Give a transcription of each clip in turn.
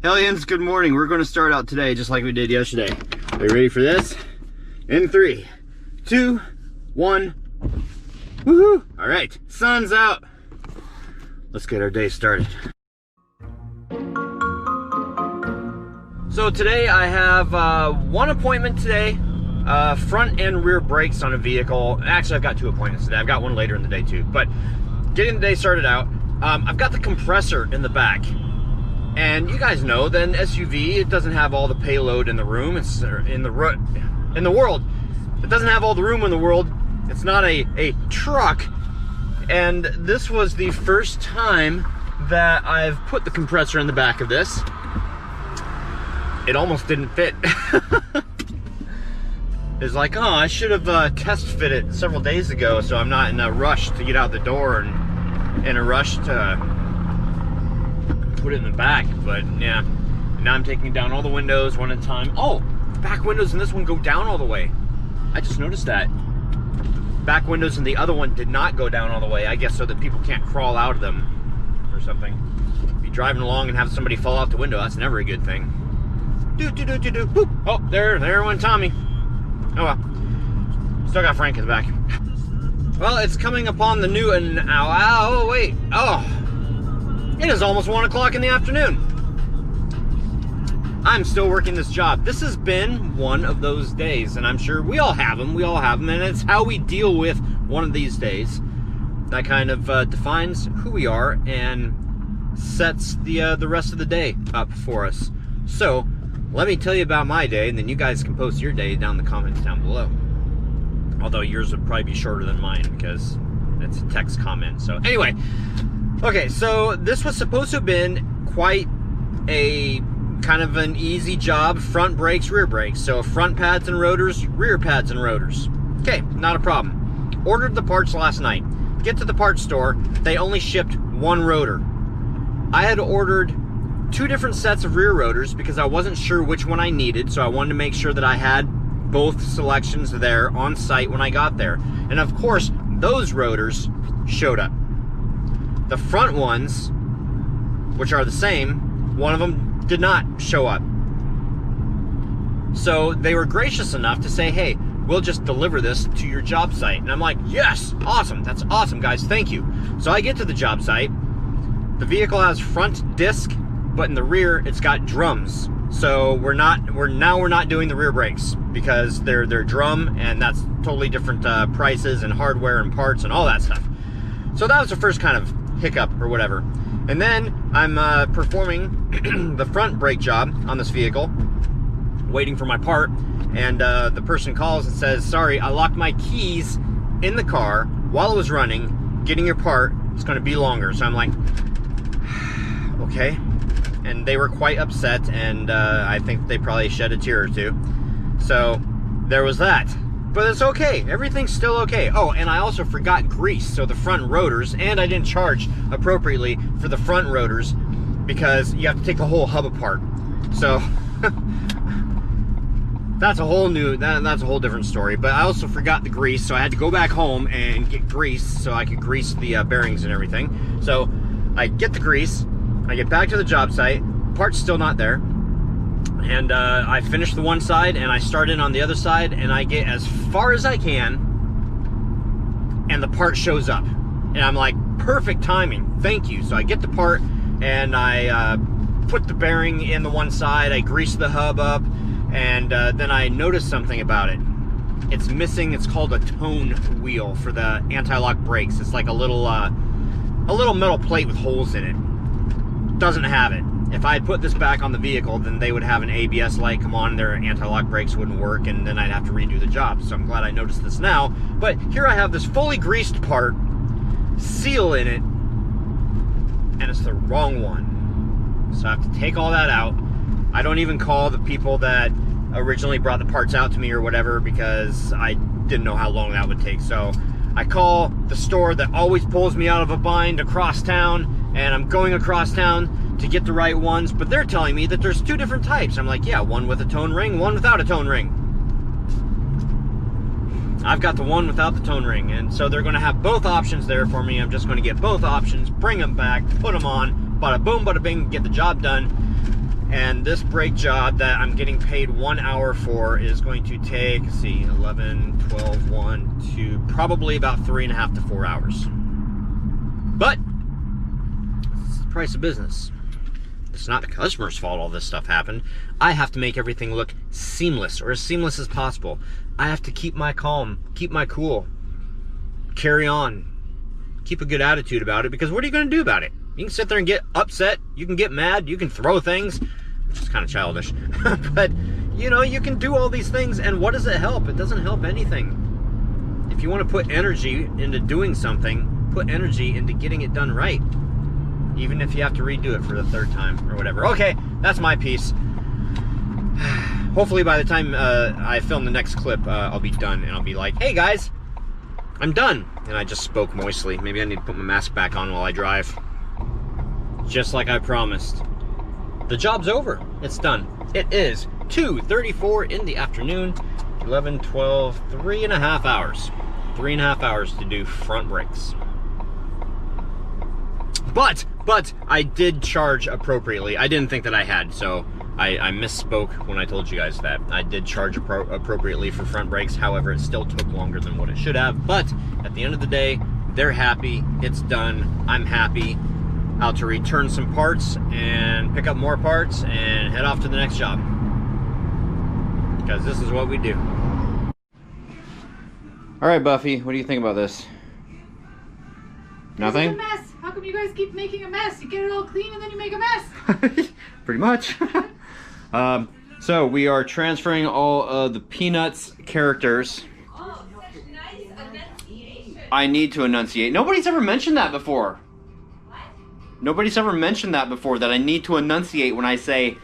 Hellions, good morning. We're going to start out today just like we did yesterday. Are you ready for this? In 3, 2, 1. Woohoo! All right, sun's out. Let's get our day started. So today I have one appointment today. Front and rear brakes on a vehicle. Actually, I've got 2 appointments today. I've got one later in the day too. But getting the day started out, I've got the compressor in the back. And you guys know that an SUV, it doesn't have all the payload in the room. It's in the world. It doesn't have all the room in the world. It's not a truck. And this was the first time that I've put the compressor in the back of this. It almost didn't fit. It's like, oh, I should have test fit it several days ago, so I'm not in a rush to get out the door and in a rush to put it in the back. But yeah, now I'm taking down all the windows one at a time. Oh, the back windows in this one go down all the way. I just noticed that. Back windows in the other one did not go down all the way, I guess so that people can't crawl out of them or something. Be driving along and have somebody fall out the window, that's never a good thing. Boop. Oh, there went Tommy. Oh well. Still got Frank in the back. Well, it's coming upon the new and oh wait. Oh. It is almost 1 o'clock in the afternoon. I'm still working this job. This has been one of those days, and I'm sure we all have them. And it's how we deal with one of these days that kind of defines who we are and sets the rest of the day up for us. So, let me tell you about my day, and then you guys can post your day down in the comments down below. Although yours would probably be shorter than mine because it's a text comment. So anyway, okay, so this was supposed to have been quite a kind of an easy job. Front brakes, rear brakes. So front pads and rotors, rear pads and rotors. Okay, not a problem. Ordered the parts last night. Get to the parts store, they only shipped 1 rotor. I had ordered 2 different sets of rear rotors because I wasn't sure which one I needed, so I wanted to make sure that I had both selections there on site when I got there. And of course, those rotors showed up. The front ones, which are the same, one of them did not show up. So they were gracious enough to say, hey, we'll just deliver this to your job site. And I'm like, yes, awesome, that's awesome, guys, thank you. So I get to the job site. The vehicle has front disc, but in the rear it's got drums. So we're not doing the rear brakes because they're drum, and that's totally different prices and hardware and parts and all that stuff. So that was the first kind of hiccup or whatever. And then I'm performing the front brake job on this vehicle, waiting for my part, and the person calls and says, sorry, I locked my keys in the car while it was running. Getting your part is going to be longer. So I'm like, okay. And they were quite upset, and I think they probably shed a tear or 2. So there was that. But it's okay. Everything's still okay. Oh, and I also forgot grease, so the front rotors, and I didn't charge appropriately for the front rotors because you have to take the whole hub apart. So that's a whole different story. But I also forgot the grease, so I had to go back home and get grease so I could grease the bearings and everything. So I get the grease. I get back to the job site, part's still not there, and I finish the one side and I start in on the other side, and I get as far as I can and the part shows up, and I'm like, perfect timing, thank you. So I get the part and I put the bearing in the one side, I grease the hub up, and then I notice something about it. It's missing, it's called a tone wheel for the anti-lock brakes. It's like a little metal plate with holes in it. Doesn't have it. If I had put this back on the vehicle, then they would have an ABS light come on, their anti-lock brakes wouldn't work, and then I'd have to redo the job. So I'm glad I noticed this now. But here I have this fully greased part, seal in it, and it's the wrong one. So I have to take all that out. I don't even call the people that originally brought the parts out to me or whatever because I didn't know how long that would take. So I call the store that always pulls me out of a bind across town, and I'm going across town to get the right ones, but they're telling me that there's 2 different types. I'm like, yeah, one with a tone ring, one without a tone ring. I've got the one without the tone ring, and so they're going to have both options there for me. I'm just going to get both options, bring them back, put them on, bada boom, bada bing, get the job done. this brake job that I'm getting paid 1 hour for is going to take, let's see, 11, 12, 1, 2, probably about 3.5 to 4 hours. But it's the price of business. It's not the customer's fault all this stuff happened. I have to make everything look seamless, or as seamless as possible. I have to keep my calm, keep my cool, carry on, keep a good attitude about it, because what are you going to do about it? You can sit there and get upset, you can get mad, you can throw things, which is kind of childish, but you know, you can do all these things, and what does it help? It doesn't help anything. If you want to put energy into doing something, put energy into getting it done right, even if you have to redo it for the 3rd time or whatever. Okay, that's my piece. Hopefully by the time I film the next clip, I'll be done and I'll be like, hey guys, I'm done. And I just spoke moistly. Maybe I need to put my mask back on while I drive. Just like I promised. The job's over. It's done. It is 2:34 in the afternoon. 11, 12, 3.5 hours. 3.5 hours to do front brakes. But I did charge appropriately. I didn't think that I had, so I misspoke when I told you guys that. I did charge appropriately for front brakes. However, it still took longer than what it should have. But at the end of the day, they're happy. It's done. I'm happy. Out to return some parts and pick up more parts and head off to the next job. Because this is what we do. All right, Buffy, what do you think about this? Nothing? It's a mess. How come you guys keep making a mess? You get it all clean and then you make a mess. Pretty much. So we are transferring all of the Peanuts characters. Oh, such nice enunciation. I need to enunciate. Nobody's ever mentioned that before. What? Nobody's ever mentioned that before, that I need to enunciate when I say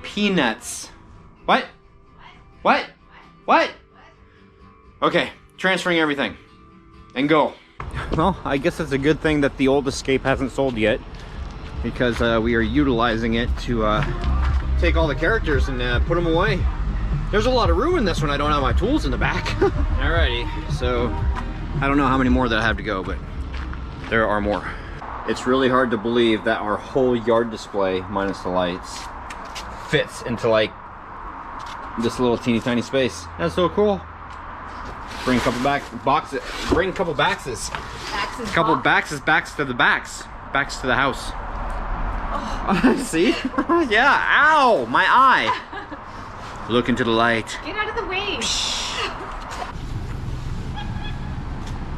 Peanuts. What? What? What? Okay, transferring everything. And go. Well, I guess it's a good thing that the old Escape hasn't sold yet, because we are utilizing it to take all the characters and put them away. There's a lot of room in this one. I don't have my tools in the back. Alrighty, so I don't know how many more that I have to go, but there are more. It's really hard to believe that our whole yard display, minus the lights, fits into like this little teeny tiny space. That's so cool. Bring a couple boxes. Bring a couple baxes. Baxes. Couple baxes backs to the backs. Backs to the house. Oh. See? Yeah. Ow! My eye. Look into the light. Get out of the way.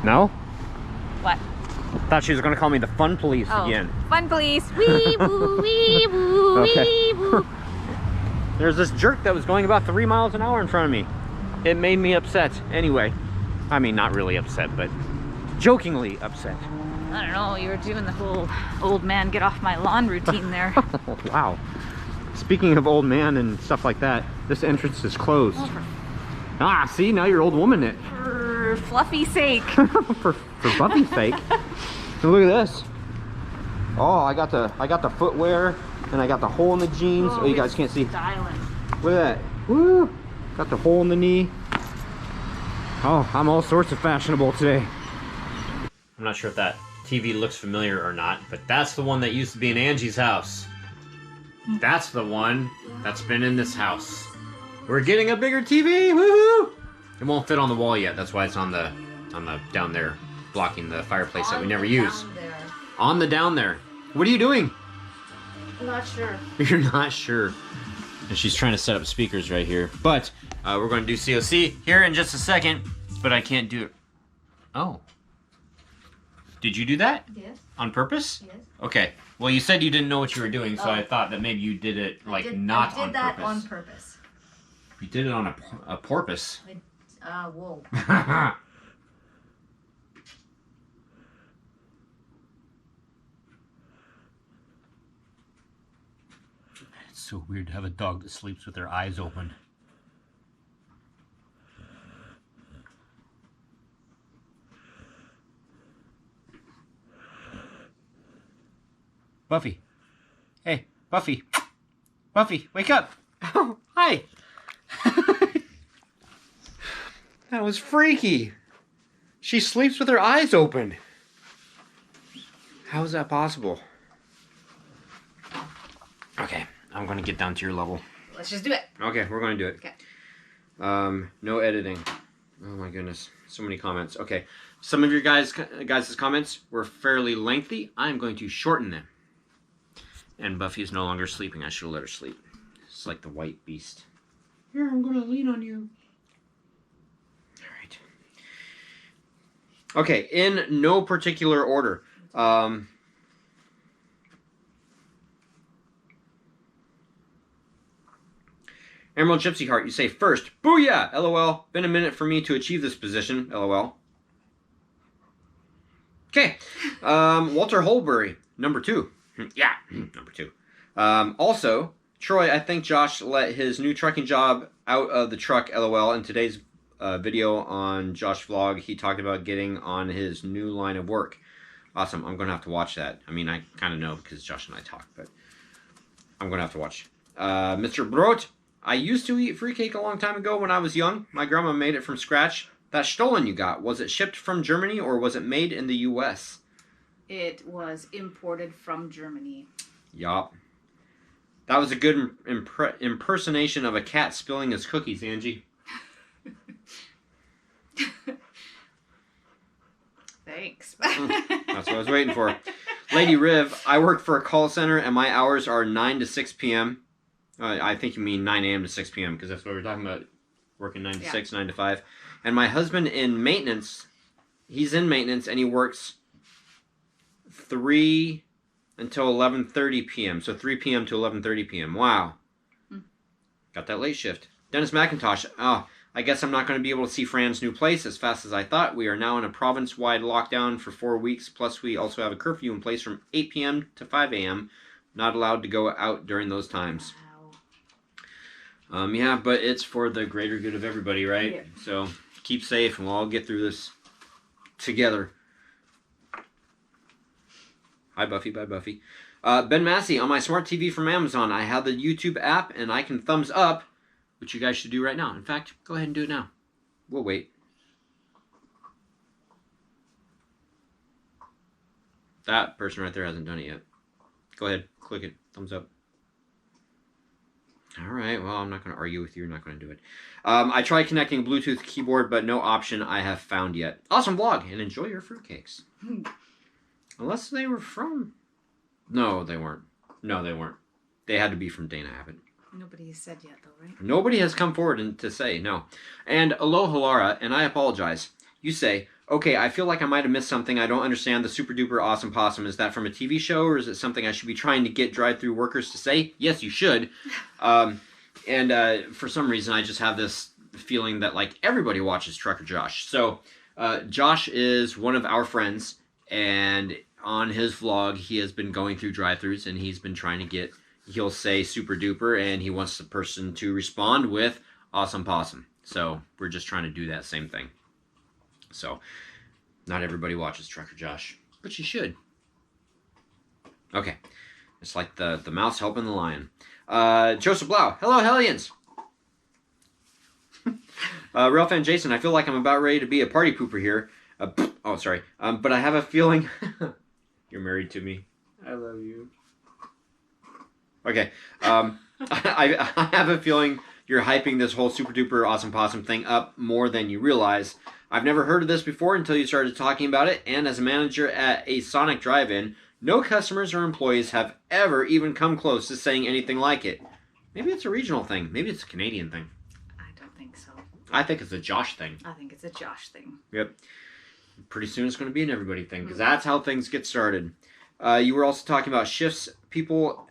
No? What? Thought she was gonna call me the fun police again. Fun police. Wee woo, wee woo, Okay. wee woo. There's this jerk that was going about 3 miles an hour in front of me. It made me upset. Anyway, I mean, not really upset, but jokingly upset. I don't know, you were doing the whole old man get off my lawn routine there. Wow. Speaking of old man and stuff like that, this entrance is closed. Ah, see, now you're old woman it. For Fluffy's sake. for Buffy's sake. So look at this. Oh, I got the footwear, and I got the hole in the jeans. Oh, you guys can't see. Styling. Look at that. Woo! Got the hole in the knee. Oh, I'm all sorts of fashionable today. I'm not sure if that TV looks familiar or not, but that's the one that used to be in Angie's house. That's the one that's been in this house. We're getting a bigger TV. Woohoo! It won't fit on the wall yet. That's why it's on the down there, blocking the fireplace that we never use. On the down there. What are you doing? I'm not sure. You're not sure. And she's trying to set up speakers right here. But we're going to do COC here in just a second. But I can't do it. Oh. Did you do that? Yes. On purpose? Yes. Okay. Well, you said you didn't know what you were doing, so I thought that maybe you did it like not on purpose. I did that on purpose. You did it on a porpoise. Whoa. It's so weird to have a dog that sleeps with their eyes open. Buffy. Hey, Buffy. Buffy, wake up. Oh, hi. That was freaky. She sleeps with her eyes open. How is that possible? Okay, I'm going to get down to your level. Let's just do it. Okay, we're going to do it. Okay. No editing. Oh my goodness. So many comments. Okay. Some of your guys' comments were fairly lengthy. I'm going to shorten them. And Buffy is no longer sleeping. I should have let her sleep. It's like the white beast. Here, I'm going to lean on you. All right. Okay, in no particular order. Emerald Gypsy Heart, you say first, booyah, LOL. Been a minute for me to achieve this position, LOL. Okay. Walter Holbury, number 2. Yeah, number 2. Also, Troy, I think Josh let his new trucking job out of the truck, LOL. In today's video on Josh Vlog, he talked about getting on his new line of work. Awesome. I'm going to have to watch that. I mean, I kind of know because Josh and I talk, but I'm going to have to watch. Mr. Brot, I used to eat fruitcake a long time ago when I was young. My grandma made it from scratch. That Stollen you got, was it shipped from Germany or was it made in the U.S.? It was imported from Germany. Yup. That was a good impersonation of a cat spilling his cookies, Angie. Thanks. That's what I was waiting for. Lady Riv, I work for a call center and my hours are 9 to 6 p.m. I think you mean 9 a.m. to 6 p.m. because that's what we're talking about. Working 9 to 6, 9 to 5. And my husband in maintenance, he's in maintenance and he works 3 until 11:30 p.m. So 3 p.m. to 11:30 p.m. Wow. Got that late shift. Dennis McIntosh, oh, I guess I'm not going to be able to see Fran's new place as fast as I thought. We are now in a province-wide lockdown for 4 weeks. Plus, we also have a curfew in place from 8 p.m. to 5 a.m. Not allowed to go out during those times. Yeah, but it's for the greater good of everybody, right? Yeah. So keep safe and we'll all get through this together. Hi, Buffy. Bye, Buffy. Ben Massey, on my smart TV from Amazon, I have the YouTube app and I can thumbs up, which you guys should do right now. In fact, go ahead and do it now. We'll wait. That person right there hasn't done it yet. Go ahead. Click it. Thumbs up. All right, well, I'm not going to argue with you. You're not going to do it. I tried connecting Bluetooth keyboard, but no option I have found yet. Awesome vlog, and enjoy your fruitcakes. Unless they were from... No, they weren't. No, they weren't. They had to be from Dana Abbott. Nobody has said yet, though, right? Nobody has come forward to say, no. And Aloha Lara, and I apologize. You say, okay, I feel like I might have missed something. I don't understand the super duper awesome possum. Is that from a TV show or is it something I should be trying to get drive-through workers to say? Yes, you should. For some reason, I just have this feeling that like everybody watches Trucker Josh. So Josh is one of our friends, and on his vlog, he has been going through drive-thrus and he's been trying to get, he'll say super duper, and he wants the person to respond with awesome possum. So we're just trying to do that same thing. So, not everybody watches Trucker Josh, but you should. Okay, it's like the mouse helping the lion. Joseph Blau, hello Hellions! Ralph and Jason, I feel like I'm about ready to be a party pooper here. Oh, sorry. But I have a feeling... You're married to me. I love you. Okay, I have a feeling you're hyping this whole super duper awesome possum thing up more than you realize. I've never heard of this before until you started talking about it, and as a manager at a Sonic drive-in, no customers or employees have ever even come close to saying anything like it. Maybe it's a regional thing. Maybe it's a Canadian thing. I don't think so. I think it's a Josh thing. I think it's a Josh thing. Yep. Pretty soon it's going to be an everybody thing, because that's how things get started. You were also talking about shifts people...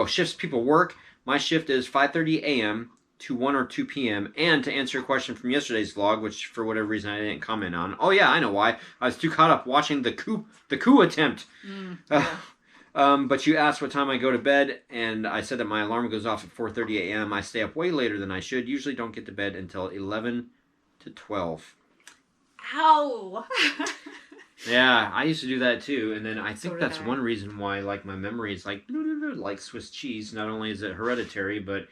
shifts people work. My shift is 5:30 a.m. to 1 or 2 p.m. And to answer a question from yesterday's vlog, which for whatever reason I didn't comment on. Oh yeah, I know why. I was too caught up watching the coup attempt. Yeah. But you asked what time I go to bed, and I said that my alarm goes off at 4:30 a.m. I stay up way later than I should. Usually don't get to bed until 11 to 12. Ow! Yeah, I used to do that too, and then I think So that's did I. one reason why like my memory is like Swiss cheese. Not only is it hereditary, but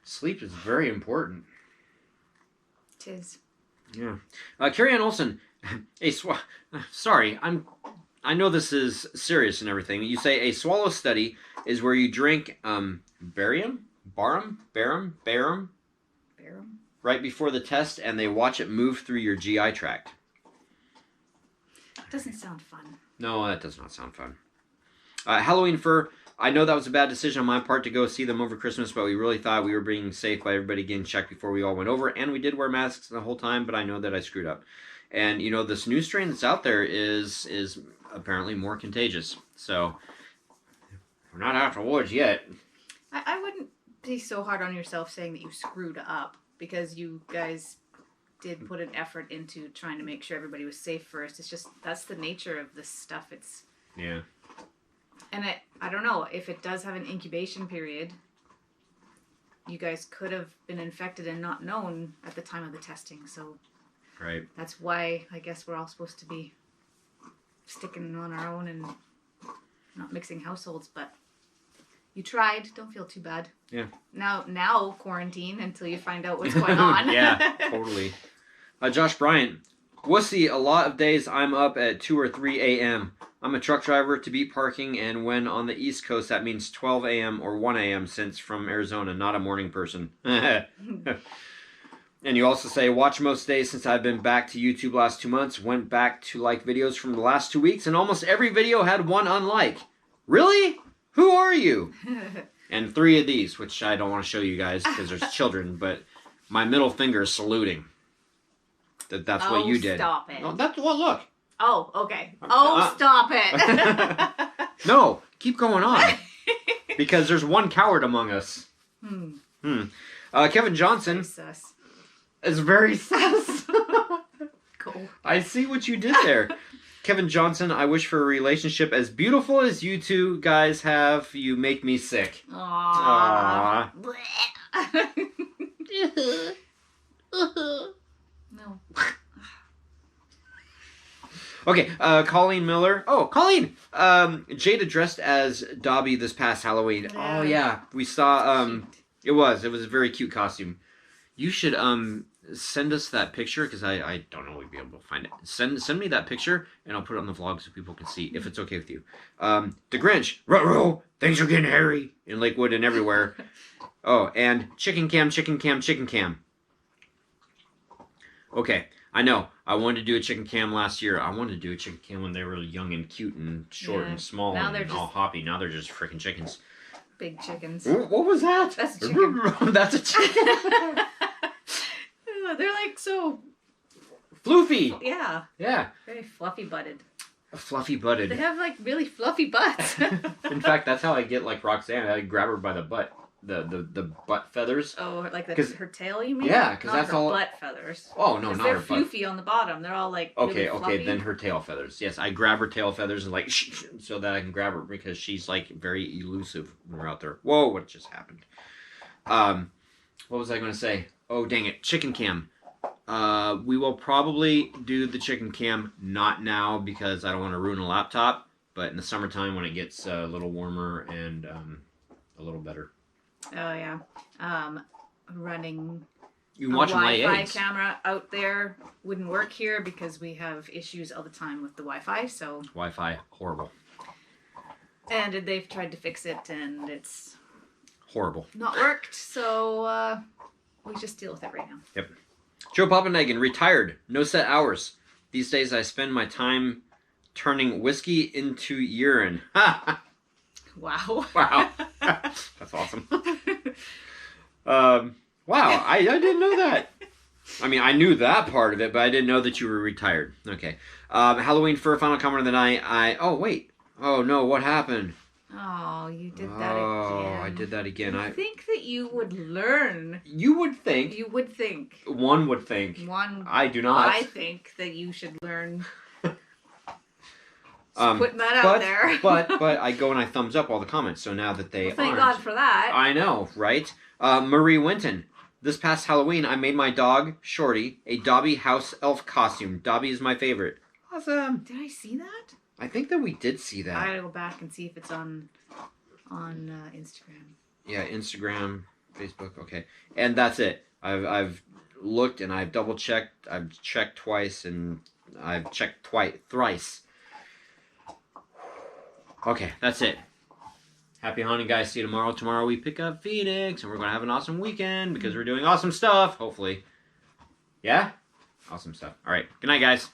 sleep is very important. Tis. Yeah. Carrie Ann Olsen, hey, sorry, I'm I know this is serious and everything. You say a swallow study is where you drink barium, right before the test, and they watch it move through your GI tract. Doesn't sound fun. No, that does not sound fun. Halloween fur. I know that was a bad decision on my part to go see them over Christmas, but we really thought we were being safe by everybody getting checked before we all went over, and we did wear masks the whole time, but I know that I screwed up. And, you know, this new strain that's out there is apparently more contagious. So, we're not out of the woods yet. I wouldn't be so hard on yourself saying that you screwed up, because you guys did put an effort into trying to make sure everybody was safe first. It's just, that's the nature of this stuff. It's... Yeah. And I don't know, if it does have an incubation period, you guys could have been infected and not known at the time of the testing. So right. That's why I guess we're all supposed to be sticking on our own and not mixing households. But you tried. Don't feel too bad. Yeah. Now quarantine until you find out what's going on. Yeah, totally. Josh Bryant. Wussy, a lot of days I'm up at 2 or 3 a.m. I'm a truck driver to beat parking, and when on the East Coast, that means 12 a.m. or 1 a.m. since from Arizona, not a morning person. And you also say, watch most days since I've been back to YouTube last 2 months, went back to like videos from the last 2 weeks, and almost every video had one unlike. Really? Who are you? And 3 of these, which I don't want to show you guys because there's children, but my middle finger is saluting. That's what you did. Stop it. Oh, that's well, look. Oh, okay. Oh, stop it. No, keep going on. Because there's one coward among us. Kevin Johnson. Sus. Is very sus. Cool. I see what you did there. Kevin Johnson, I wish for a relationship as beautiful as you two guys have. You make me sick. Aww. No. Okay, Colleen Miller. Oh, Colleen! Jada dressed as Dobby this past Halloween. Yeah. Oh, yeah. We saw, it was a very cute costume. You should, send us that picture, because I don't know if we'd be able to find it. Send me that picture, and I'll put it on the vlog so people can see, if it's okay with you. The Grinch. Ruh-roh! Things are getting hairy in Lakewood and everywhere. Oh, and chicken cam. Okay, I know. I wanted to do a chicken cam last year. I wanted to do a chicken cam when they were young and cute and short and small now and they're all just hoppy. Now they're just freaking chickens. big chickens. What was that? That's a chicken. That's a chicken. They're like so... Floofy. Yeah. Yeah. Very fluffy butted. Fluffy butted. They have like really fluffy butts. In fact, that's how I get like Roxanne. I grab her by the butt. The butt feathers. Oh, like her tail, you mean? Yeah, because that's her all. Butt feathers. Oh no, not they're her butt. floofy on the bottom. They're all like. Okay, really okay, fluffy. then her tail feathers. Yes, I grab her tail feathers and like so that I can grab her because she's like very elusive when we're out there. Whoa, what just happened? What was I going to say? Oh, dang it, chicken cam. We will probably do the chicken cam, not now because I don't want to ruin a laptop, but in the summertime when it gets a little warmer and a little better. Oh yeah, running You can watch them lay Wi-Fi eggs. camera out there wouldn't work here because we have issues all the time with the Wi-Fi. So Wi-Fi, horrible. And they've tried to fix it and it's Horrible. not worked. So we just deal with it right now. Yep. Joe Papanegan, retired, no set hours. These days I spend my time turning whiskey into urine. Wow. Wow. That's awesome. Wow, I didn't know that. I mean, I knew that part of it, but I didn't know that you were retired. Okay. Halloween fur, final comment of the night. Oh, wait. Oh, no, what happened? Oh, you did that again. Oh, I did that again. I think that you would learn. You would think. You would think. One would think. One. I do not. I think that you should learn. Putting that out there. but I go and I thumbs up all the comments, so now that they thank aren't. God for that. I know, right? Marie Winton. This past Halloween, I made my dog, Shorty, a Dobby house elf costume. Dobby is my favorite. Awesome. Did I see that? I think that we did see that. I gotta go back and see if it's on Instagram. Yeah, Instagram, Facebook, okay. And that's it. I've looked and I've double checked. I've checked twice and I've checked thrice. Okay, that's it. Happy hunting, guys. See you tomorrow. Tomorrow we pick up Phoenix, and we're going to have an awesome weekend because we're doing awesome stuff, hopefully. Yeah? Awesome stuff. All right. Good night, guys.